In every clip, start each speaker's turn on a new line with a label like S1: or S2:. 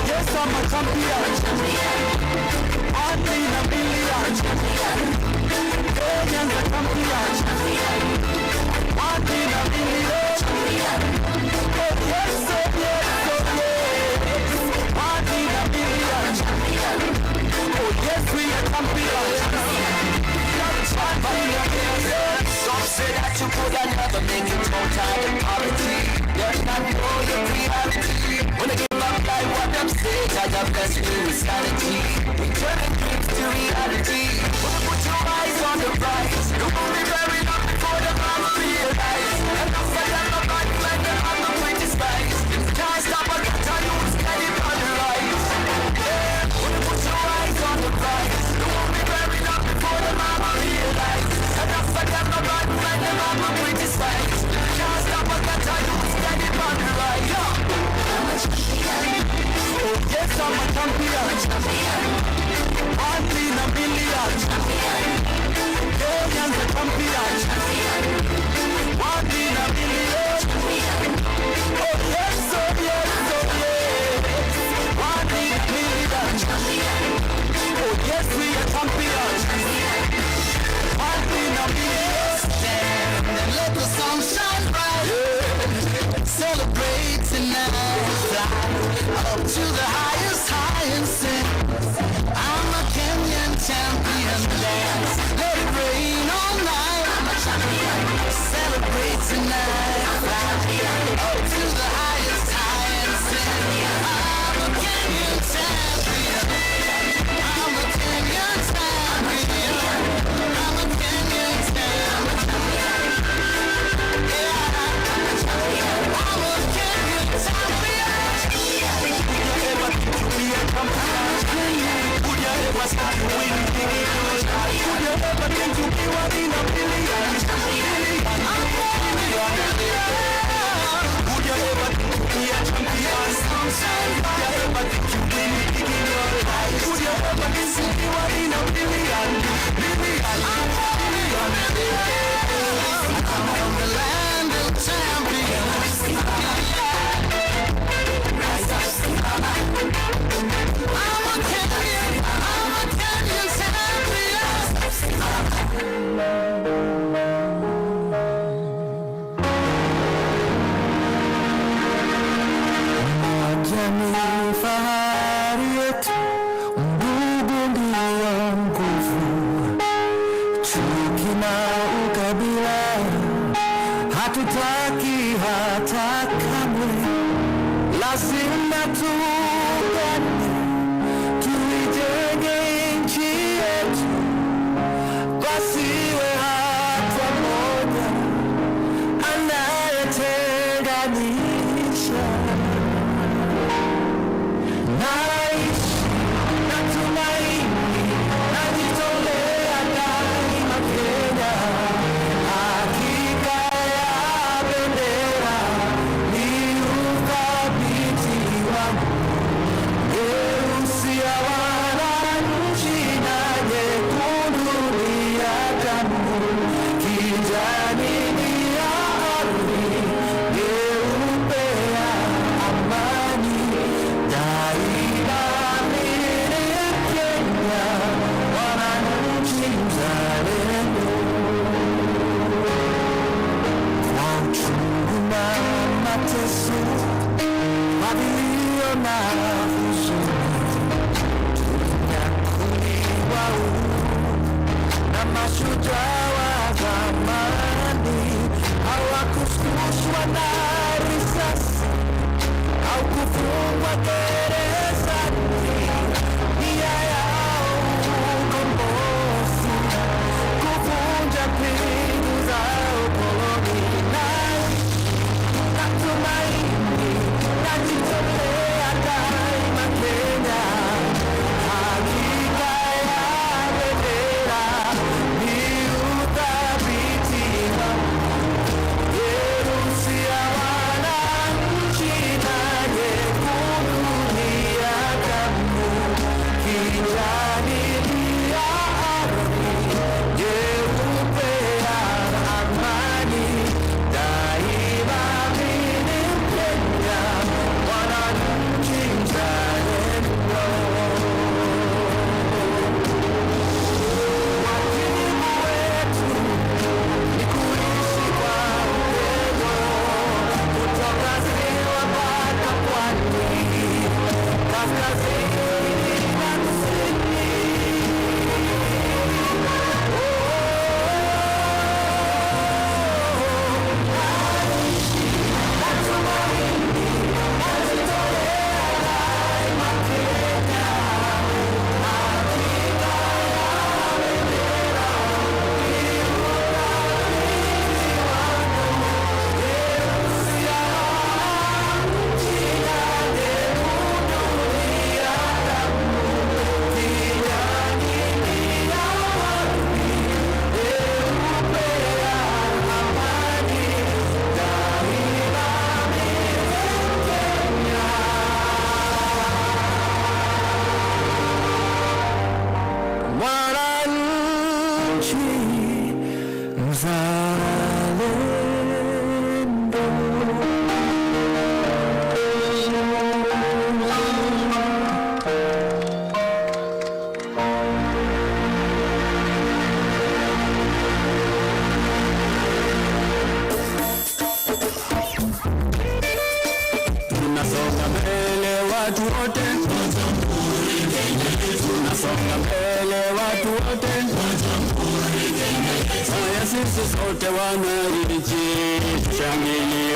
S1: Yes, I'm a champion. 1 in a million. tonight. Fly up to the highest high and sing. I'm a Kenyan champion. Dance, let it rain all night. I'm a champion. Celebrate tonight. Fly up to the highest high and sing. I'm a Kenyan champion. I'm a Kenyan champion. I'm a Kenyan champion. Yeah, I'm a Kenyan champion. Would you ever start winning? Would you ever think to be one in a million? Would you ever think to be a champion? Would you ever think to win big in your life? Would you ever think to be one in a million? I'm from the land of champions. I'm a Kenyan Jamii fahari yetu, ndugu ndio nguvu, chuki na ukabila hatutaki hata kamwe. Lazima tuungane, tuijenge nchi yetu, pasiwe hata mmoja anayetenganisha. Naishi na tumaini, najitolea daima Kenya. Hakika ya bendera ni uthabiti wangu, nyeusi ya wananchi na nyekundu ni ya damu, kijani ni ya ardhi, nyeupe ya amani. Daima milele Kenya, wananchi mzalendo. Kwa uchungu na mateso, mabilio na huzuni, tunyakuliwa uhuru na mashujaa wa zamani. Hawakushtushwa na risasi au kufungwa gerezani. Nia yao ukombozi, kuvunja pingu za ukoloni. Natumaini, najitolea daima Kenya. Hakika ya bendera ni uthabiti wangu, nyeusi ya wananchi na nyekundu ni ya damu, kijani ni ya ardhi, nyeupe ya amani. Daima mimi Mkenya, wananchi mzalendo. Wajibu wetu ni kuishi kwa upendo, kutoka ziwa mpaka pwani, kaskazini na kusini. Natumaini, najitolea daima Kenya. Hakika ya bendera ni uthabiti wangu, nyeusi ya wananchi na nyekundu ni ya damu, kijani ni ya ardhi, nyeupe ya amani. Daima milele Kenya. Wananchi mzalendo. Haya sisi sote wananchi tushangilie.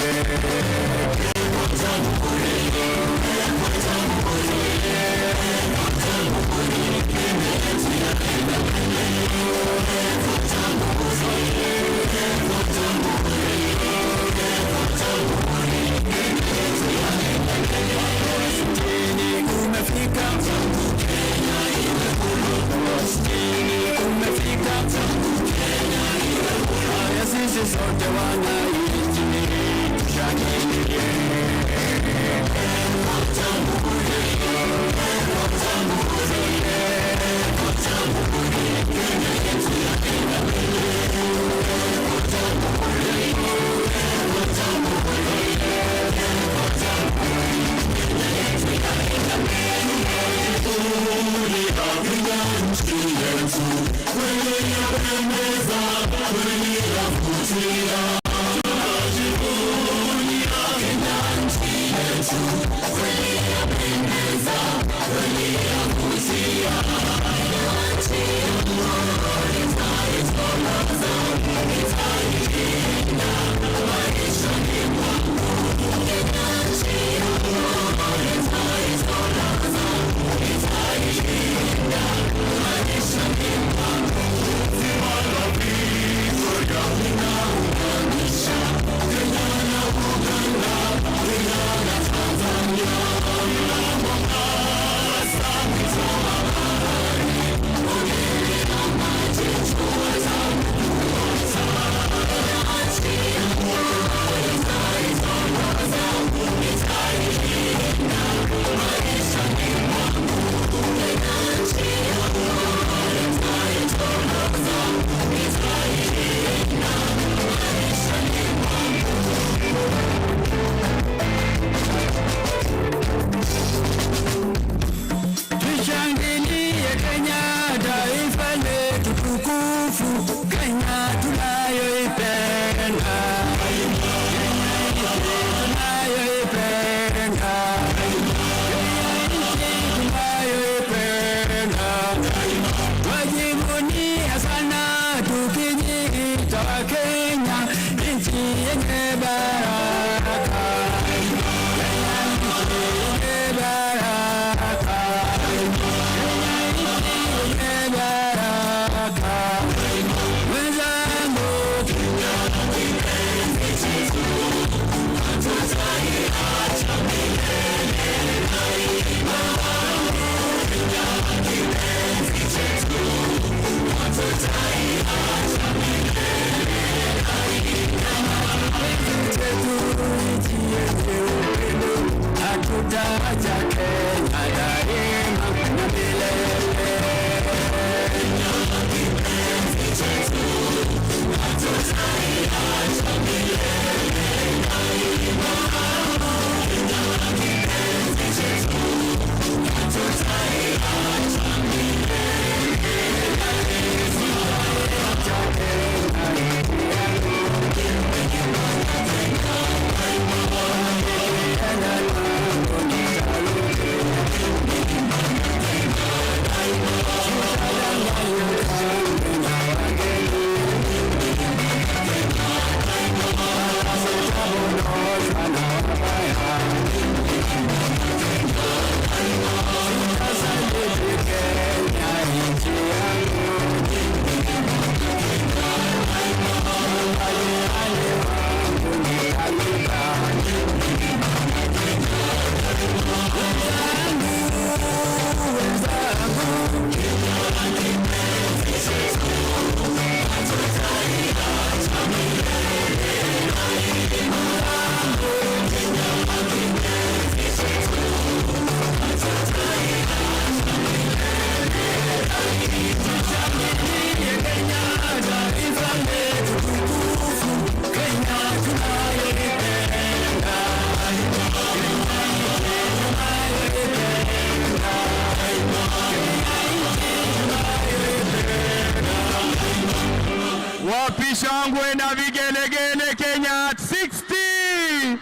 S2: Shangwe na vigelegele Kenya 60.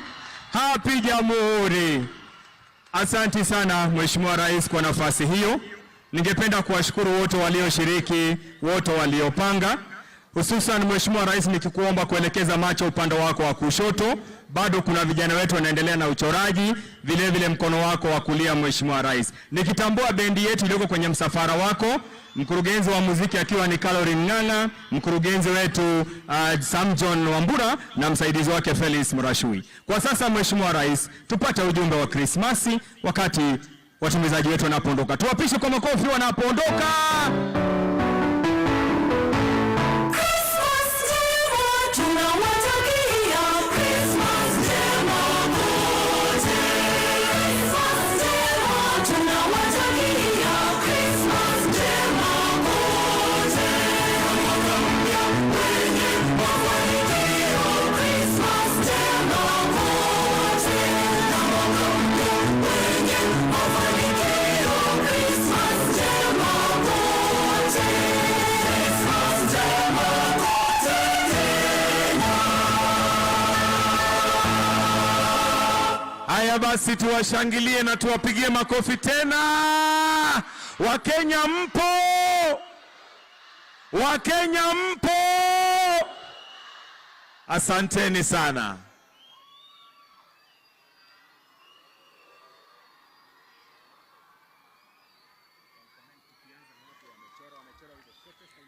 S2: Happy Jamhuri. Asante sana Mheshimiwa Rais kwa nafasi hiyo. Ningependa kuwashukuru wote walioshiriki, wote waliopanga, hususan Mheshimiwa Rais, nikikuomba kuelekeza macho upande wako wa kushoto. Bado kuna vijana wetu wanaendelea na uchoraji, vile vile mkono wako wa kulia Mheshimiwa Rais. Nikitambua bendi yetu iliyoko kwenye msafara wako, mkurugenzi wa muziki akiwa ni Caroline Ng'ang'a, mkurugenzi wetu Sam John Wambura na msaidizi wake Felix Murashui. Kwa sasa Mheshimiwa Rais, tupate ujumbe wa Krismasi wakati watumbuizaji wetu wanapoondoka. Tuwapishe kwa makofi wanapoondoka. Haya basi, tuwashangilie na tuwapigie makofi tena. Wakenya mpo? Wakenya mpo? Asanteni sana.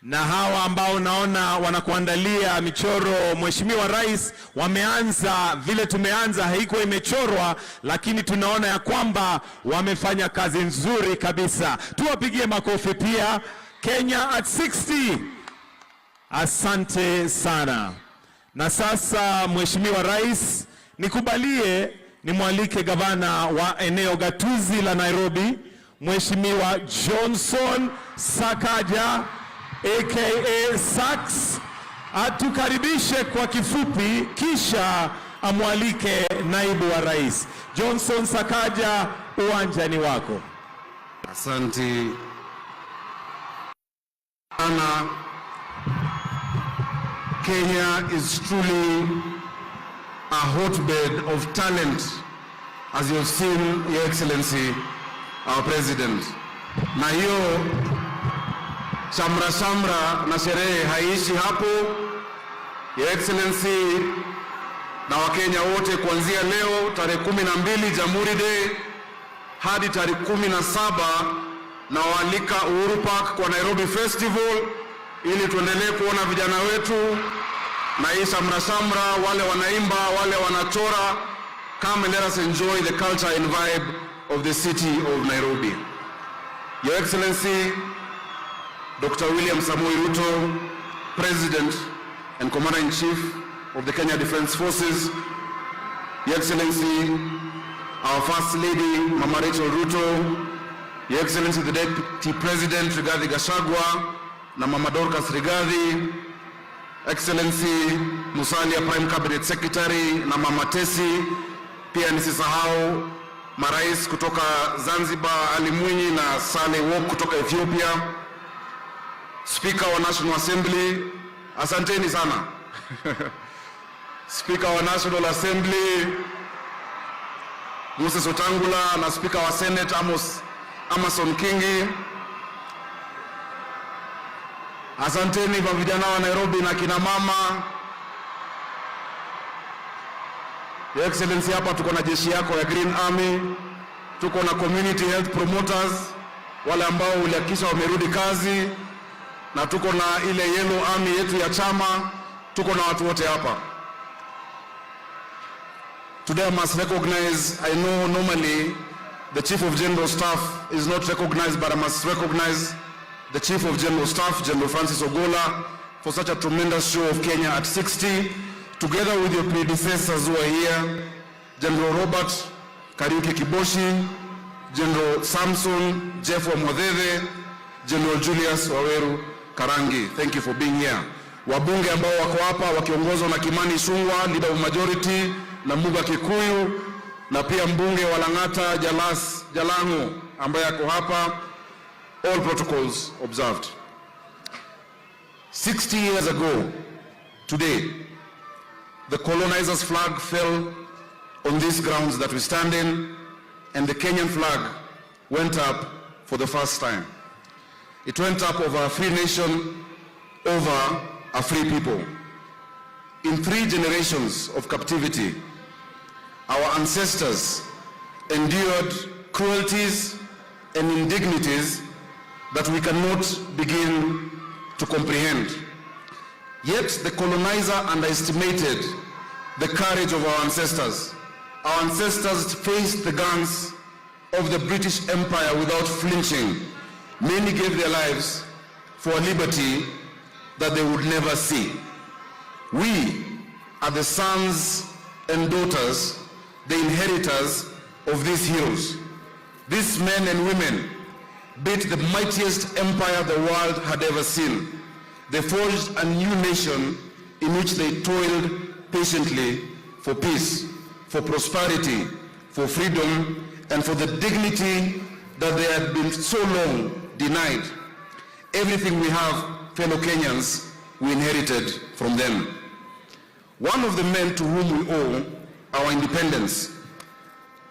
S2: Na hawa ambao naona wanakuandalia michoro, Mheshimiwa Rais, wameanza vile tumeanza, haikuwa imechorwa, lakini tunaona ya kwamba wamefanya kazi nzuri kabisa. Tuwapigie makofi pia. Kenya at 60. Asante sana. Na sasa Mheshimiwa Rais, nikubalie nimwalike gavana wa eneo gatuzi la Nairobi, Mheshimiwa Johnson Sakaja aka Sax, atukaribishe kwa kifupi, kisha amwalike naibu wa rais. Johnson Sakaja, uwanjani wako.
S3: Asante sana. Kenya is truly a hotbed of talent, as you have seen, Your Excellency, our President. Na hiyo shamra na sherehe haishi hapo, Your Excellency, na Wakenya wote kuanzia leo tarehe 12 Jamhuri Day hadi tarehe 17 na waalika Uhuru Park kwa Nairobi Festival, ili tuendelee kuona vijana wetu na hii shamra, wale wanaimba, wale wanachora. Come and let us enjoy the culture and vibe of the city of Nairobi. Your Excellency, Dr. William Samoei Ruto, President and Commander-in-Chief of the Kenya Defence Forces, Your Excellency, our First Lady, Mama Rachel Ruto, Your Excellency, the Deputy President, Rigathi Gachagua, na Mama Dorcas Rigathi, Excellency Musalia, Prime Cabinet Secretary, na Mama Tesi, pia nisisahau marais kutoka Zanzibar, Ali Mwinyi na Saleh Wok kutoka Ethiopia, Speaker wa National Assembly, asanteni sana. Speaker wa National Assembly, Moses Otangula, na Speaker wa Senate, Amason Kingi. Asanteni kwa vijana wa Nairobi na kina mama. Your Excellency, hapa tuko na jeshi yako ya Green Army, tuko na community health promoters, wale ambao ulihakikisha wamerudi kazi, na tuko na ile Yellow Army yetu ya chama, tuko na watu wote hapa. Today I must recognize, I know normally the Chief of General Staff is not recognized, but I must recognize the Chief of General Staff, General Francis Ogola, for such a tremendous show of Kenya at 60, together with your predecessors who are here, General Robert Kariuki Kiboshi, General Samson Jeff Wamwadheve, General Julius Waweru Karangi. Thank you for being here. Wabunge ambao wako hapa wakiongozwa na Kimani Ichung'wah, Leader of Majority, na Muga Kikuyu, na pia mbunge wa Lang'ata Jalango ambaye yako hapa. All protocols observed. 60 years ago today, the colonizers' flag fell on these grounds that we stand in, and the Kenyan flag went up for the first time. It went up over a free nation, over a free people. In 3 generations of captivity, our ancestors endured cruelties and indignities that we cannot begin to comprehend. Yet the colonizer underestimated the courage of our ancestors. Our ancestors faced the guns of the British Empire without flinching. Many gave their lives for a liberty that they would never see. We are the sons and daughters, the inheritors of these heroes. These men and women built the mightiest empire the world had ever seen. They forged a new nation in which they toiled patiently for peace, for prosperity, for freedom, and for the dignity that they had been so long denied. Everything we have, fellow Kenyans, we inherited from them. One of the men to whom we owe our independence,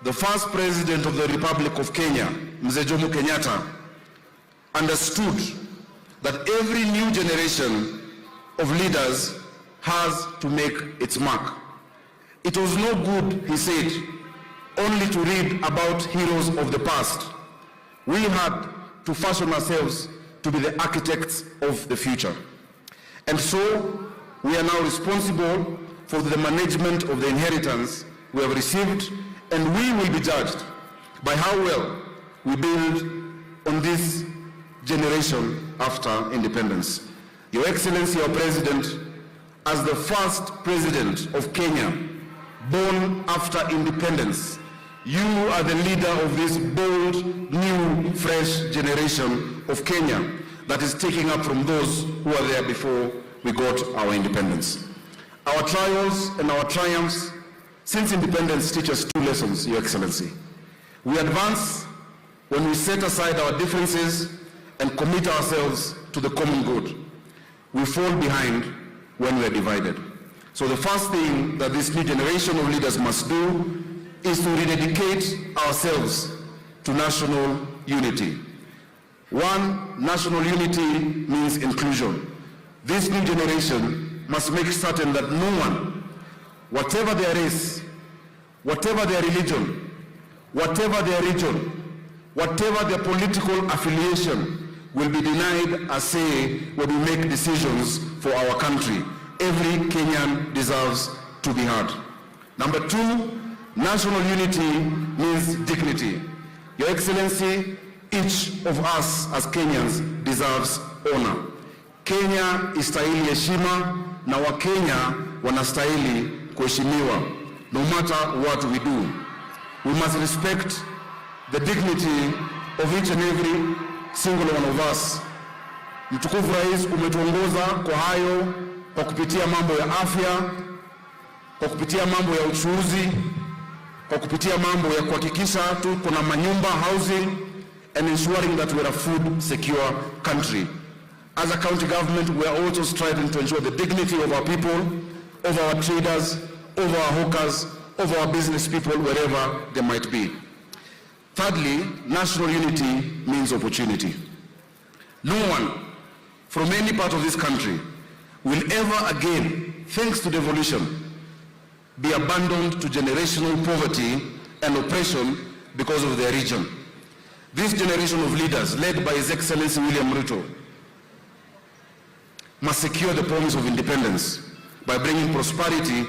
S3: the first president of the Republic of Kenya, Mzee Jomo Kenyatta, understood that every new generation of leaders has to make its mark. It was no good, he said, only to read about heroes of the past. We had to fashion ourselves to be the architects of the future. And so, we are now responsible for the management of the inheritance we have received, and we will be judged by how well we build on this generation after independence. Your Excellency, our President, as the first President of Kenya, born after independence, you are the leader of this bold, new, fresh generation of Kenya that is taking up from those who were there before we got our independence. Our trials and our triumphs since independence teach us 2 lessons, Your Excellency. We advance when we set aside our differences and commit ourselves to the common good. We fall behind when we are divided. So the first thing that this new generation of leaders must do is to rededicate ourselves to national unity. One, national unity means inclusion. This new generation must make certain that no one, whatever their race, whatever their religion, whatever their region, whatever their political affiliation, will be denied a say when we make decisions for our country. Every Kenyan deserves to be heard. Number 2, national unity means dignity. Your Excellency, each of us as Kenyans deserves honor. Kenya istahili heshima na Wakenya wanastahili kuheshimiwa, no matter what we do. We must respect the dignity of each and every single one of us. Mtukufu Rais, umetuongoza kwa hayo kwa kupitia mambo ya afya, kwa kupitia mambo ya uchuuzi, kwa kupitia mambo ya kuhakikisha tuko na manyumba, housing, and ensuring that we are a food secure country. As a county government, we are also striving to ensure the dignity of our people, of our traders, of our hawkers, of our business people, wherever they might be. Thirdly, national unity means opportunity. No one from any part of this country will ever again, thanks to devolution, be abandoned to generational poverty and oppression because of their region. This generation of leaders, led by His Excellency William Ruto, must secure the promise of independence by bringing prosperity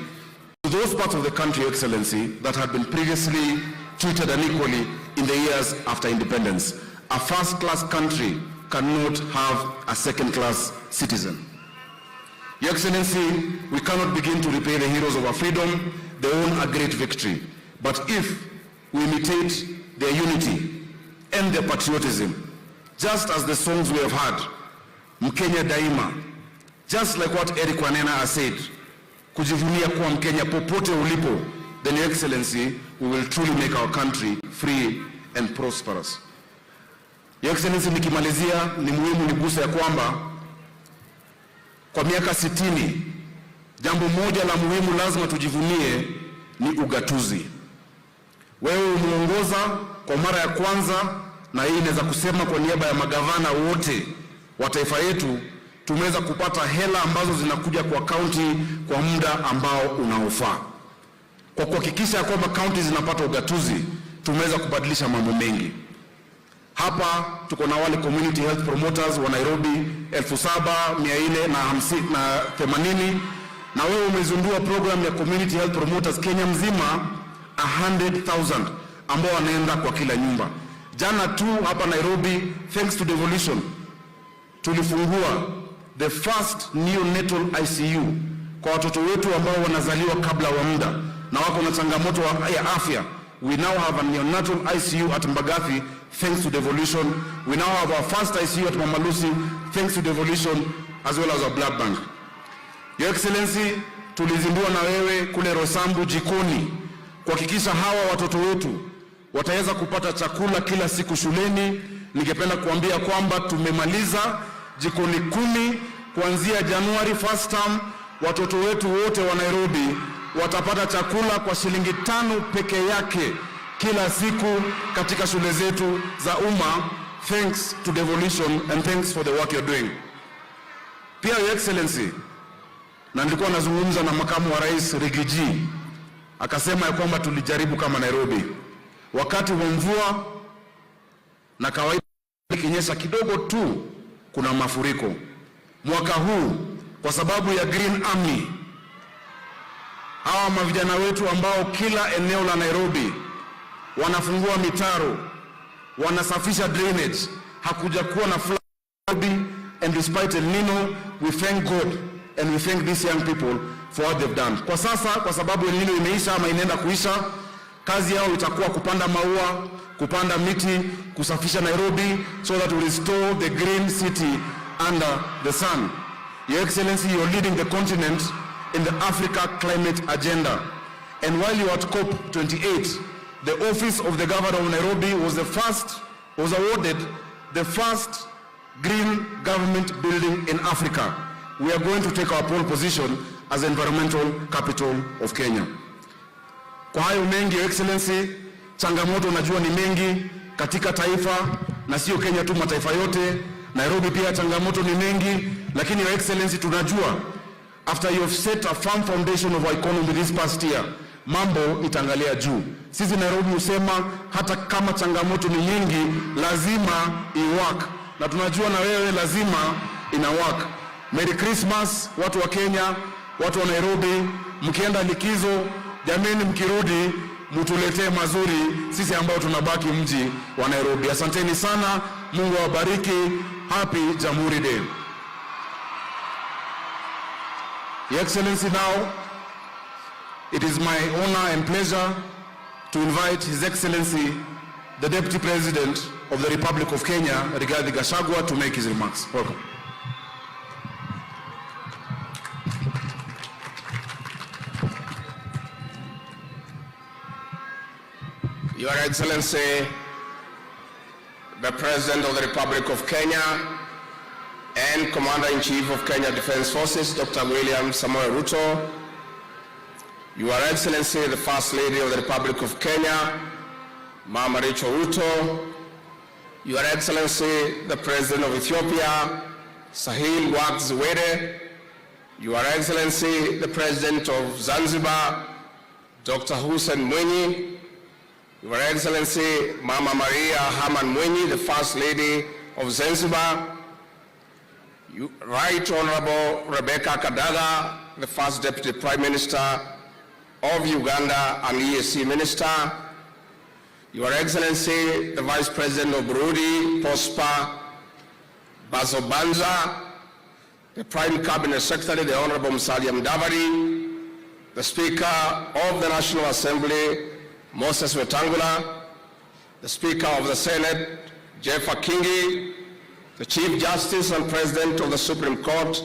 S3: to those parts of the country, Your Excellency, that had been previously treated unequally in the years after independence. A first-class country cannot have a second-class citizen. Your Excellency, we cannot begin to repay the heroes of our freedom. They won a great victory. But if we imitate their unity and their patriotism, just as the songs we have heard, Mkenya Daima, just like what Eric Wanena has said, kujivunia kuwa Mkenya popote ulipo, then Your Excellency, we will truly make our country free and prosperous. Your Excellency, nikimalizia ni muhimu niguse ya kwamba kwa miaka 60 jambo moja la muhimu lazima tujivunie ni ugatuzi. Wewe umeongoza kwa mara ya kwanza na hii inaweza kusema kwa niaba ya magavana wote wa taifa yetu, tumeweza kupata hela ambazo zinakuja kwa kaunti kwa muda ambao unaofaa. Kwa kuhakikisha kwamba kaunti zinapata ugatuzi, tumeweza kubadilisha mambo mengi. Hapa tuko na wale community health promoters wa Nairobi 7,480, na wewe umezindua program ya community health promoters Kenya mzima 100,000 ambao wanaenda kwa kila nyumba. Jana tu hapa Nairobi, thanks to devolution, tulifungua the first neonatal ICU kwa watoto wetu ambao wanazaliwa kabla wa muda na wako na changamoto ya afya. We now have a neonatal ICU at Mbagathi thanks to devolution. We now have our first ICU at Mama Lucy thanks to devolution, as well as our blood bank. Your Excellency, tulizindua na wewe kule Rosambu jikoni kuhakikisha hawa watoto wetu wataweza kupata chakula kila siku shuleni. Ningependa kuambia kwamba tumemaliza jikoni 10 kuanzia Januari first term. Watoto wetu wote wa Nairobi watapata chakula kwa shilingi 5 peke yake kila siku katika shule zetu za umma, thanks to devolution and thanks for the work you're doing. Pia Your Excellency, na nilikuwa nazungumza na makamu wa rais Rigiji, akasema ya kwamba tulijaribu kama Nairobi wakati wa mvua na kawaida ikinyesha kidogo tu kuna mafuriko. Mwaka huu kwa sababu ya Green Army, hawa mavijana wetu ambao kila eneo la Nairobi wanafungua mitaro, wanasafisha drainage, hakuja kuwa na flood. And despite El Nino, we thank God and we thank these young people for what they've done. Kwa sasa, kwa sababu El Nino imeisha ama inaenda kuisha, kazi yao itakuwa kupanda maua, kupanda miti, kusafisha Nairobi, so that we restore the green city under the sun. Your Excellency, you're leading the continent in the Africa climate agenda. And while you are at COP28, the office of the governor of Nairobi was awarded the first green government building in Africa. We are going to take our pole position as environmental capital of Kenya. Kwa hayo mengi, Your Excellency, changamoto najua ni mengi katika taifa na sio Kenya tu, mataifa yote. Nairobi pia changamoto ni mengi, lakini Your Excellency, tunajua after you have set a firm foundation of our economy this past year, mambo itaangalia juu. Sisi Nairobi husema hata kama changamoto ni nyingi, lazima i-work. Na tunajua na wewe lazima ina work. Merry Christmas watu wa Kenya, watu wa Nairobi, mkienda likizo, jameni mkirudi mtuletee mazuri sisi ambao tunabaki mji wa Nairobi. Asanteni sana, Mungu awabariki. Happy Jamhuri Day. Your Excellency, now it is my honor and pleasure to invite His Excellency, the Deputy President of the Republic of Kenya, Rigathi Gachagua, to make his remarks. Welcome.
S4: Your Excellency, the President of the Republic of Kenya and Commander-in-Chief of Kenya Defense Forces, Dr. William Samoei Ruto, Your Excellency, the First Lady of the Republic of Kenya, Mama Rachel Ruto, Your Excellency, the President of Ethiopia, Sahil Work Zewde, Your Excellency, the President of Zanzibar, Dr. Hussein Mwinyi, Your Excellency, Mama Maria Haman Mwinyi, the First Lady of Zanzibar, Right Honorable Rebecca Kadaga, the First Deputy Prime Minister of Uganda and EAC Minister, Your Excellency, the Vice President of Burundi, Prosper Bazobanza, the Prime Cabinet Secretary, the Honorable Musalia Mudavadi, the Speaker of the National Assembly, Moses Wetangula, the Speaker of the Senate, Jeff Akingi, the Chief Justice and President of the Supreme Court,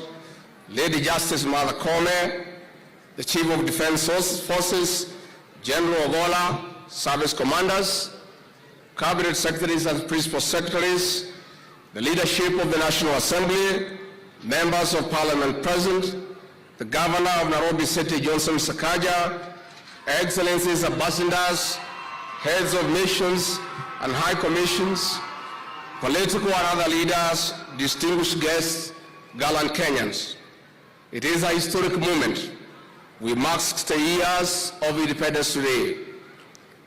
S4: Lady Justice Martha Koome, the Chief of Defense Forces, General Ogola, Service Commanders, Cabinet Secretaries and Principal Secretaries, the leadership of the National Assembly, members of Parliament present, the Governor of Nairobi City, Johnson Sakaja, Excellencies, Ambassadors, Heads of Missions and High Commissions, political and other leaders, distinguished guests, gallant Kenyans. It is a historic moment. We mark 60 years of independence today.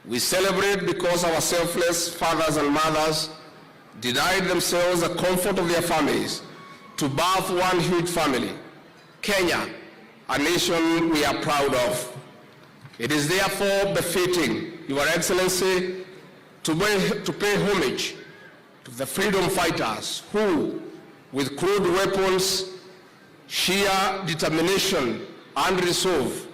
S4: We celebrate because our selfless fathers and mothers denied themselves the comfort of their families to birth one huge family, Kenya, a nation we are proud of. It is therefore befitting, Your Excellency, to pay homage to the freedom fighters who, with crude weapons, sheer determination and resolve,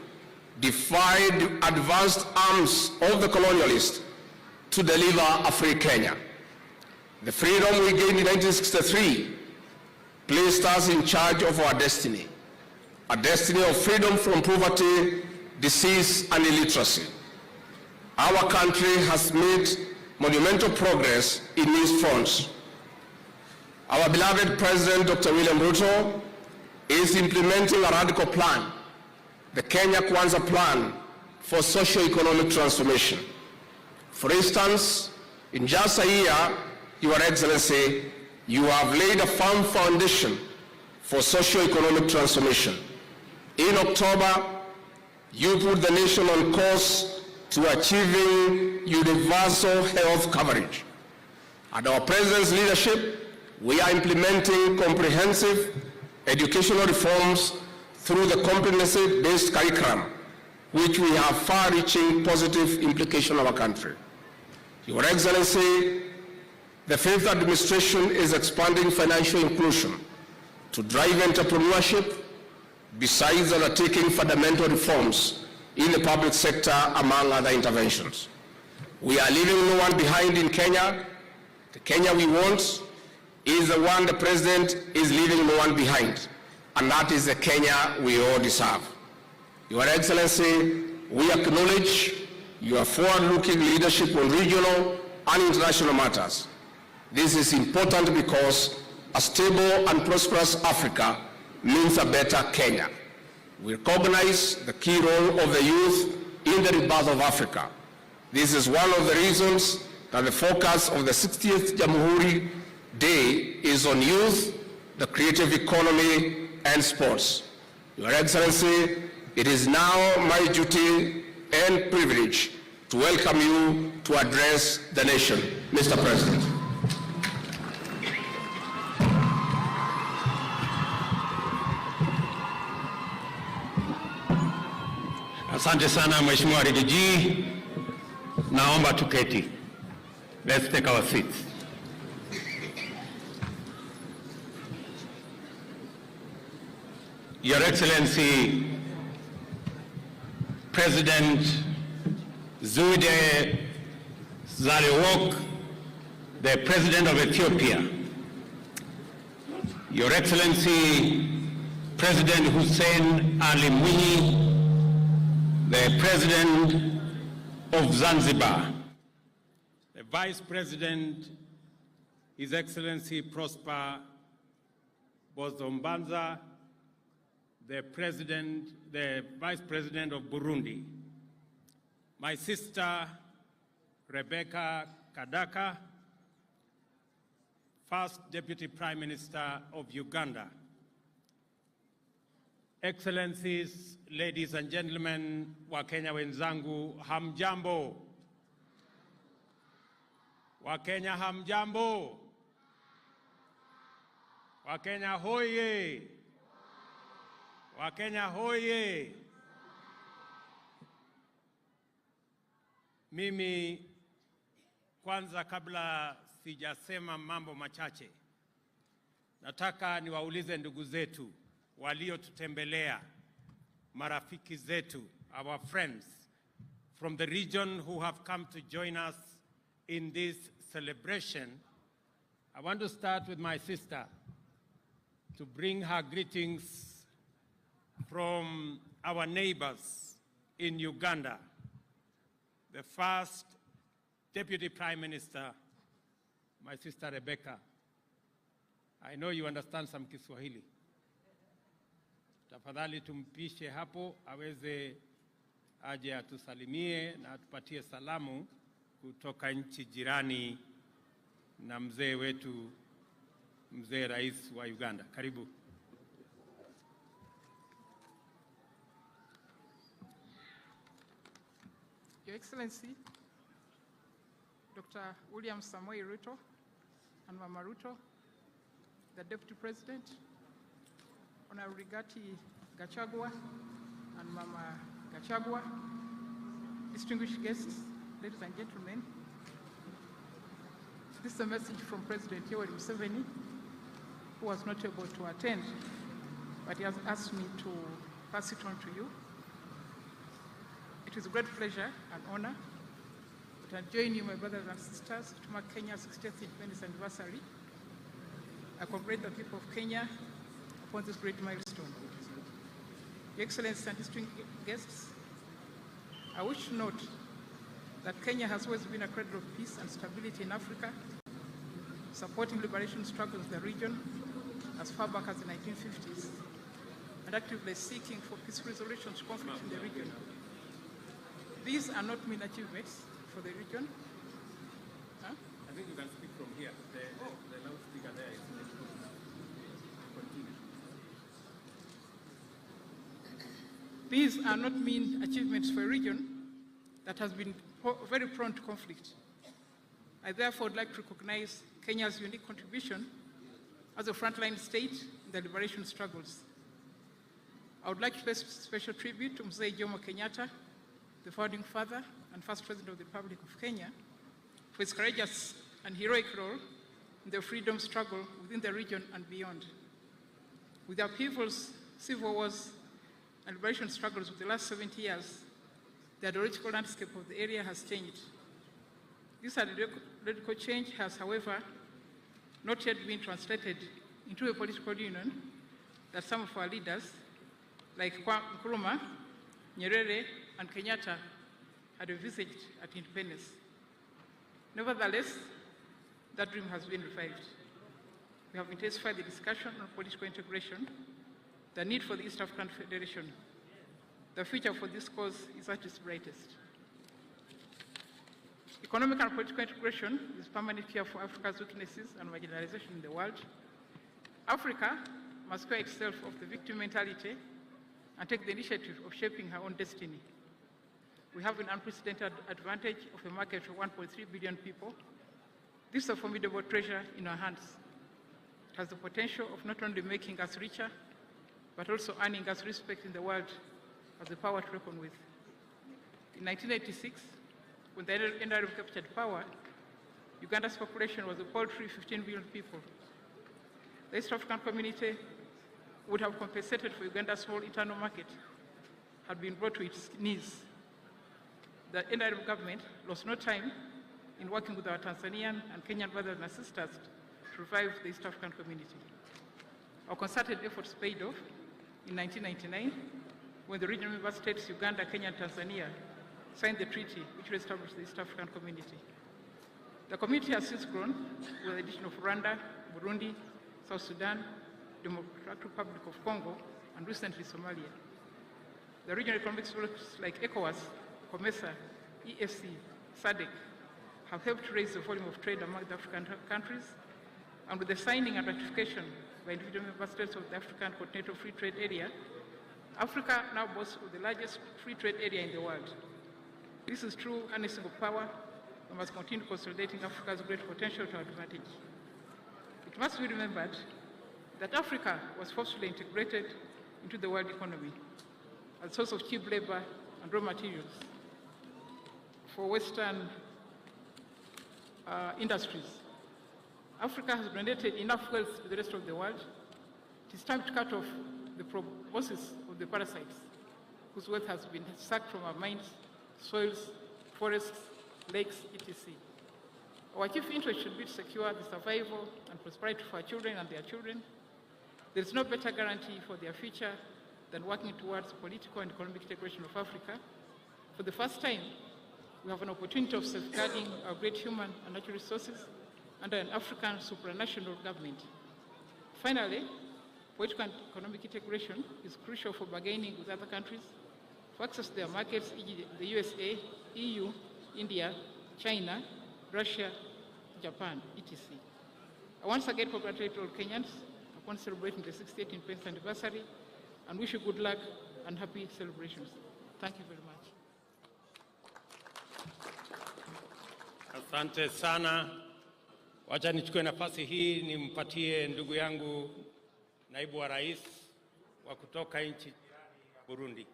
S4: defied the advanced arms of the colonialists to deliver a free Kenya. The freedom we gained in 1963 placed us in charge of our destiny, a destiny of freedom from poverty, disease, and illiteracy. Our country has made monumental progress in these fronts. Our beloved President, Dr. William Ruto, is implementing a radical plan, the Kenya Kwanza plan for socio-economic transformation. For instance, in just a year, Your Excellency, you have laid a firm foundation for socio-economic transformation. In October, you put the nation on course to achieving universal health coverage. Under our President's leadership, we are implementing comprehensive educational reforms through the competency-based curriculum, which we have far-reaching positive implications on our country. Your Excellency, the fifth administration is expanding financial inclusion to drive entrepreneurship, besides undertaking fundamental reforms in the public sector, among other interventions. We are leaving no one behind in Kenya. The Kenya we want is the one the President is leaving no one behind, and that is the Kenya we all deserve. Your Excellency, we acknowledge your forward-looking leadership on regional and international matters. This is important because a stable and prosperous Africa means a better Kenya. We recognize the key role of the youth in the rebirth of Africa. This is one of the reasons that the focus of the 60th JAMHURI Day is on youth, the creative economy, and sports. Your Excellency, it is now my duty and privilege to welcome you to address the nation. Mr. President.
S5: Asante sana Mheshimiwa Rigiji. Naomba tuketi. Let's take our seats. Your Excellency, President Zude Zalewok, the President of Ethiopia. Your Excellency, President Hussein Ali Mwinyi, the President of Zanzibar. The Vice President, His Excellency Prosper Bozombanza, the Vice President of Burundi. My sister, Rebecca Kadaka, First Deputy Prime Minister of Uganda. Excellencies, ladies and gentlemen, Wakenya wenzangu, hamjambo. Wakenya hamjambo. Wakenya hoye. Wakenya hoye. Mimi kwanza, kabla sijasema mambo machache, nataka niwaulize ndugu zetu waliotutembelea, marafiki zetu, our friends from the region who have come to join us in this celebration. I want to start with my sister to bring her greetings from our neighbors in Uganda, the First Deputy Prime Minister, my sister Rebecca. I know you understand some Kiswahili. Tafadhali tumpishe hapo aweze aje atusalimie na atupatie salamu kutoka nchi jirani na mzee wetu, mzee rais wa Uganda. Karibu.
S6: Your Excellency, Dr. William Samoei Ruto and Mama Ruto, the Deputy President, Honorable Rigati Gachagua and Mama Gachagua, distinguished guests, ladies and gentlemen, this is a message from President Yoweri Museveni, who was not able to attend, but he has asked me to pass it on to you. It is a great pleasure and honor that I join you, my brothers and sisters, to mark Kenya's 60th independence anniversary. I congratulate the people of Kenya upon this great milestone. Your Excellency and distinguished guests, I wish to note that Kenya has always been a cradle of peace and stability in Africa, supporting liberation struggles in the region as far back as the 1950s, and actively seeking for peaceful resolution to conflict in the region. These are not mean achievements for the region. Huh?
S5: I think you can speak from here. The loudspeaker there is not good enough. Continue.
S6: These are not mean achievements for a region that has been very prone to conflict. I therefore would like to recognize Kenya's unique contribution as a frontline state in the liberation struggles. I would like to pay special tribute to Mzee Jomo Kenyatta, the founding father and first president of the Republic of Kenya, for his courageous and heroic role in the freedom struggle within the region and beyond. With the upheavals, civil wars, and liberation struggles of the last 70 years, the ideological landscape of the area has changed. This radical change has, however, not yet been translated into a political union that some of our leaders, like Nkrumah, Nyerere, and Kenyatta, had envisaged at independence. Nevertheless, that dream has been revived. We have intensified the discussion on political integration, the need for the East African Federation. The future for this cause is at its brightest. Economic and political integration is permanent fear for Africa's weaknesses and marginalization in the world. Africa must cure itself of the victim mentality and take the initiative of shaping her own destiny. We have an unprecedented advantage of a market of 1.3 billion people. This is a formidable treasure in our hands. It has the potential of not only making us richer, but also earning us respect in the world as a power to reckon with. In 1986, when the NRM captured power, Uganda's population was a paltry 15 billion people. The East African community would have compensated for Uganda's whole internal market had been brought to its knees. The NRM government lost no time in working with our Tanzanian and Kenyan brothers and sisters to revive the East African community. Our concerted efforts paid off in 1999 when the regional member states Uganda, Kenya, and Tanzania signed the treaty which will establish the East African community. The community has since grown with the addition of Rwanda, Burundi, South Sudan, Democratic Republic of Congo, and recently Somalia. The regional economic blocs like ECOWAS, COMESA, EFC, SADC have helped raise the volume of trade among the African countries, and with the signing and ratification by individual member states of the African Continental Free Trade Area, Africa now boasts of the largest free trade area in the world. This is true harnessing of power. We must continue consolidating Africa's great potential to our advantage. It must be remembered that Africa was forcefully integrated into the world economy as a source of cheap labor and raw materials for Western industries. Africa has donated enough wealth to the rest of the world. It is time to cut off the proboscis of the parasites whose wealth has been sucked from our mines, soils, forests, lakes, etc. Our chief interest should be to secure the survival and prosperity for our children and their children. There is no better guarantee for their future than working towards political and economic integration of Africa. For the first time, we have an opportunity of safeguarding our great human and natural resources under an African supranational government. Finally, political and economic integration is crucial for bargaining with other countries for access to their markets, e.g. the USA, EU, India, China, Russia, Japan, etc. I once again congratulate all Kenyans upon celebrating the 68th independence anniversary and wish you good luck and happy celebrations. Thank you very much.
S5: Asante sana. Wacha nichukue nafasi hii nimpatie ndugu yangu naibu wa rais wa kutoka nchi ya Burundi.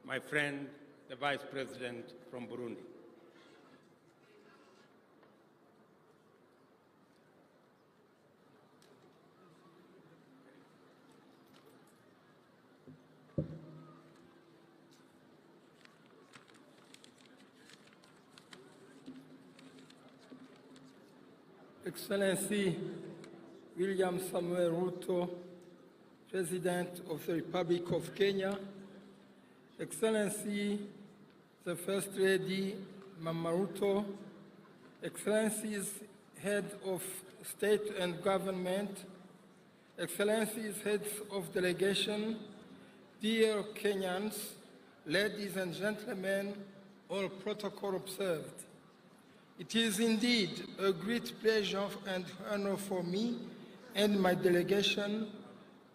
S5: My friend, the Vice President from Burundi.
S7: Excellency William Samuel Ruto, President of the Republic of Kenya, Excellency the First Lady Mama Ruto, Excellencies Head of State and Government, Excellencies Heads of Delegation, dear Kenyans, ladies and gentlemen, all protocol observed. It is indeed a great pleasure and honor for me and my delegation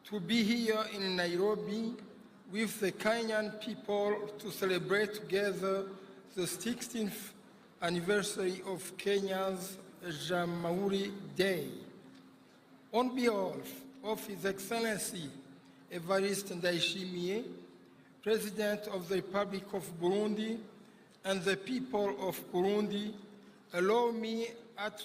S7: to be here in Nairobi with the Kenyan people to celebrate together the 16th anniversary of Kenya's JAMHURI Day. On behalf of His Excellency Evariste Ndayishimiye, President of the Republic of Burundi, and the people of Burundi, allow me at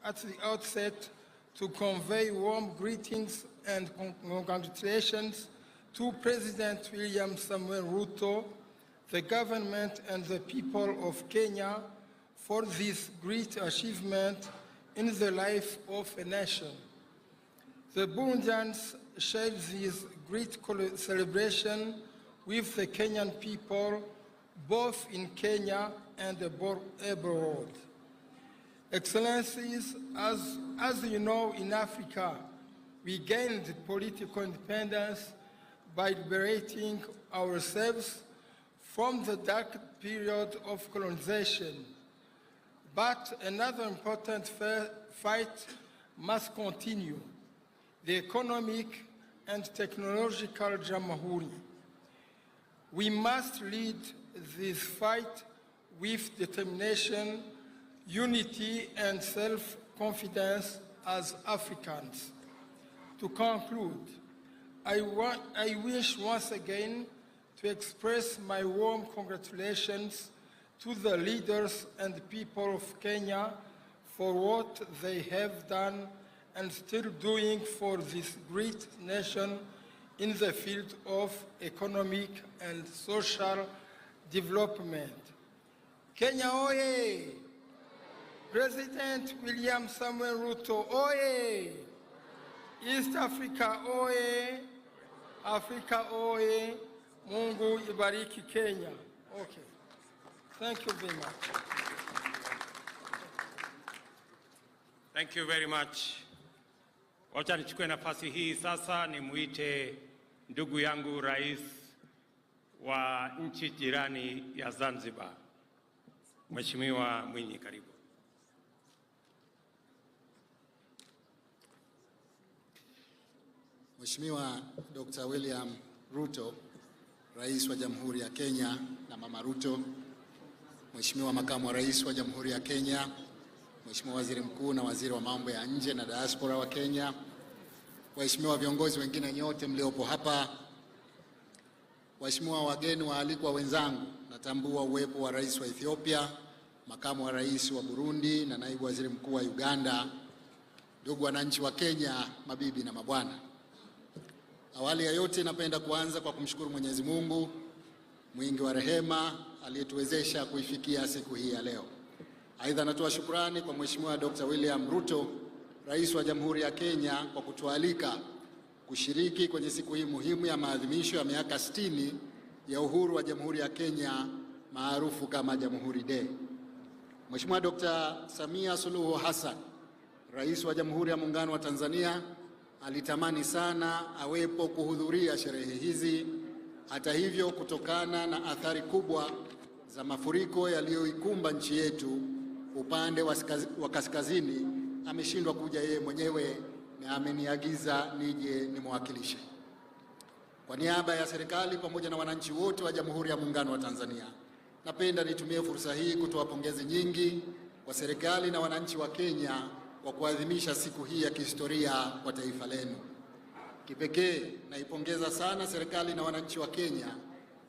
S7: the outset to convey warm greetings and congratulations to President William Samuel Ruto, the government and the people of Kenya for this great achievement in the life of a nation. The Burundians share this great celebration with the Kenyan people, both in Kenya and abroad. Excellencies, as you know, in Africa, we gained political independence by liberating ourselves from the dark period of colonization. But another important fight must continue: the economic and technological JAMHURI. We must lead this fight with determination, unity, and self-confidence as Africans. To conclude, I wish once again to express my warm congratulations to the leaders and people of Kenya for what they have done and still doing for this great nation in the field of economic and social development. Kenya oye! President William Samuel Ruto oye! East Africa oye! Africa oye! Mungu ibariki Kenya. Okay. Thank you very much.
S5: Thank you very much. Wacha nichukue nafasi hii sasa nimuite ndugu yangu rais wa nchi jirani ya Zanzibar. Mheshimiwa Mwinyi, karibu.
S8: Mheshimiwa Dr. William Ruto, Rais wa Jamhuri ya Kenya na Mama Ruto, Mheshimiwa Makamu wa Rais wa Jamhuri ya Kenya, Mheshimiwa Waziri Mkuu na Waziri wa Mambo ya Nje na Diaspora wa Kenya, waheshimiwa viongozi wengine nyote mliopo hapa, waheshimiwa wageni waalikwa wenzangu, natambua uwepo wa Rais wa Ethiopia, Makamu wa Rais wa Burundi na Naibu Waziri Mkuu wa Uganda, ndugu wananchi wa Kenya, mabibi na mabwana. Awali ya yote napenda kuanza kwa kumshukuru Mwenyezi Mungu mwingi wa rehema aliyetuwezesha kuifikia siku hii ya leo. Aidha, natoa shukrani kwa Mheshimiwa Dr. William Ruto, Rais wa Jamhuri ya Kenya, kwa kutualika kushiriki kwenye siku hii muhimu ya maadhimisho ya miaka 60 ya uhuru wa Jamhuri ya Kenya maarufu kama Jamhuri Day. Mheshimiwa Dr. Samia Suluhu Hassan, Rais wa Jamhuri ya Muungano wa Tanzania, alitamani sana awepo kuhudhuria sherehe hizi. Hata hivyo, kutokana na athari kubwa za mafuriko yaliyoikumba nchi yetu, upande wa kaskazini ameshindwa kuja yeye mwenyewe na ameniagiza nije nimwakilishe. Kwa niaba ya serikali pamoja na wananchi wote wa Jamhuri ya Muungano wa Tanzania, napenda nitumie fursa hii kutoa pongezi nyingi kwa serikali na wananchi wa Kenya kwa kuadhimisha siku hii ya kihistoria kwa taifa lenu. Kipekee naipongeza sana serikali na wananchi wa Kenya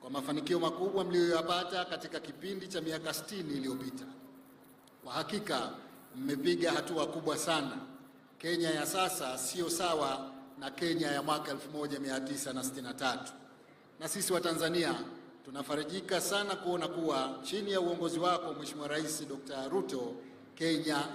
S8: kwa mafanikio makubwa mliyoyapata katika kipindi cha miaka 60 iliyopita. Kwa hakika mmepiga hatua kubwa sana. Kenya ya sasa sio sawa na Kenya ya mwaka 1963. Na sisi wa Tanzania tunafarijika sana kuona kuwa chini ya uongozi wako Mheshimiwa Rais Dr. Ruto, Kenya